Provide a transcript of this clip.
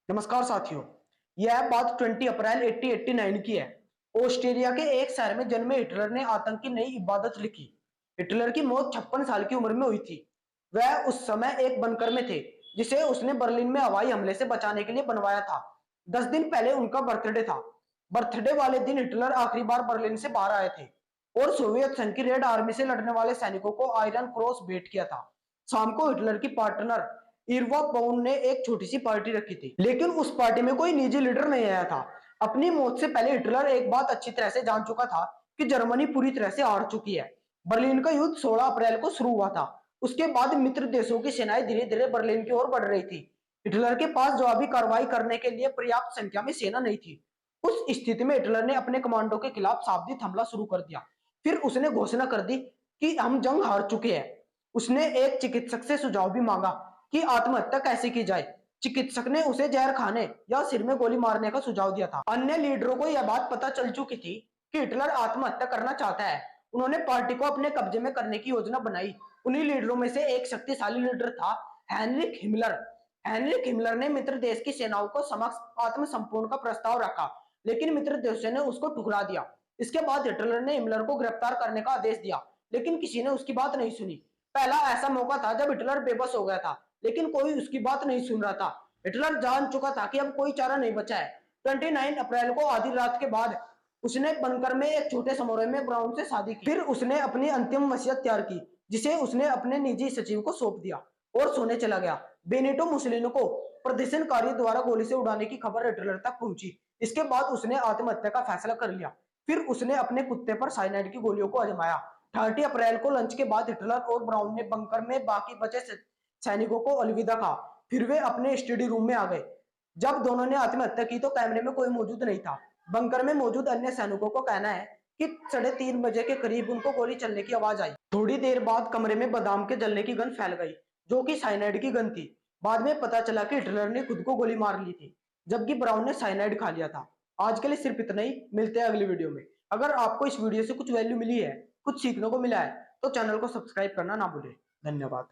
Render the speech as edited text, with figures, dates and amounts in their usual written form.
नमस्कार साथियों। यह बात 20 अप्रैल 1889 की है। ऑस्ट्रिया के एक शहर में जन्मे हिटलर ने आतंक की नई इबादत लिखी। हिटलर की मौत 56 साल की उम्र में हुई थी। वह उस समय एक बंकर में थे जिसे उसने बर्लिन में हवाई हमले से बचाने के लिए बनवाया था। 10 दिन पहले उनका बर्थडे था। बर्थडे वाले दिन हिटलर आखिरी बार बर्लिन से बाहर आए थे और सोवियत संघ की रेड आर्मी से लड़ने वाले सैनिकों को आयरन क्रॉस भेंट किया था। शाम को हिटलर की पार्टनर इरवा पौन ने एक छोटी सी पार्टी रखी थी, लेकिन उस पार्टी में कोई निजी लीडर नहीं आया था। अपनी मौत से पहले हिटलर एक बात अच्छी तरह से जान चुका था कि जर्मनी पूरी तरह से हार चुकी है। बर्लिन का युद्ध 16 अप्रैल को शुरू हुआ था। उसके बाद मित्र देशों की सेनाएं धीरे धीरे बर्लिन की ओर बढ़ रही थी। हिटलर के पास जवाबी कार्रवाई करने के लिए पर्याप्त संख्या में सेना नहीं थी। उस स्थिति में हिटलर ने अपने कमांडो के खिलाफ सावधानी हमला शुरू कर दिया। फिर उसने घोषणा कर दी कि हम जंग हार चुके हैं। उसने एक चिकित्सक से सुझाव भी मांगा कि आत्महत्या कैसे की जाए। चिकित्सक ने उसे जहर खाने या सिर में गोली मारने का सुझाव दिया था। अन्य लीडरों को यह बात पता चल चुकी थी कि हिटलर आत्महत्या करना चाहता है। उन्होंने पार्टी को अपने कब्जे में करने की योजना बनाई। उन्हीं लीडरों में से एक शक्तिशाली लीडर था हेनरिक हिमलर। हेनरिक हिमलर ने मित्र देश की सेनाओं को समक्ष आत्मसंपूर्ण का प्रस्ताव रखा, लेकिन मित्र देशों ने उसको ठुकरा दिया। इसके बाद हिटलर ने हिमलर को गिरफ्तार करने का आदेश दिया, लेकिन किसी ने उसकी बात नहीं सुनी। पहला ऐसा मौका था जब हिटलर बेबस हो गया था, लेकिन कोई उसकी बात नहीं सुन रहा था। हिटलर जान चुका था कि अब कोई चारा नहीं बचा है। 29 अप्रैल को आधी रात के बाद उसने बंकर में एक छोटे समारोह में ब्राउन से शादी की। फिर उसने अपनी अंतिम वसीयत तैयार की, जिसे उसने अपने निजी सचिव को सौंप दिया और सोने चला गया। बेनिटो मुसोलिनी को प्रदर्शनकारी द्वारा गोली से उड़ाने की खबर हिटलर तक पहुंची। इसके बाद उसने आत्महत्या का फैसला कर लिया। फिर उसने अपने कुत्ते पर साइनाइड की गोलियों को आजमाया। 30 अप्रैल को लंच के बाद हिटलर और ब्राउन ने बंकर में बाकी बचे सैनिकों को अलविदा कहा। फिर वे अपने स्टडी रूम में आ गए। जब दोनों ने आत्महत्या की तो कैमरे में कोई मौजूद नहीं था। बंकर में मौजूद अन्य सैनिकों को कहना है कि 3:30 बजे के करीब उनको गोली चलने की आवाज आई। थोड़ी देर बाद कमरे में बादाम के जलने की गंध फैल गई, जो कि साइनाइड की गंध थी। बाद में पता चला कि हिटलर ने खुद को गोली मार ली थी, जबकि ब्राउन ने साइनाइड खा लिया था। आज के लिए सिर्फ इतना ही। मिलते हैं अगली वीडियो में। अगर आपको इस वीडियो से कुछ वैल्यू मिली है, कुछ सीखने को मिला है, तो चैनल को सब्सक्राइब करना ना भूलें। धन्यवाद।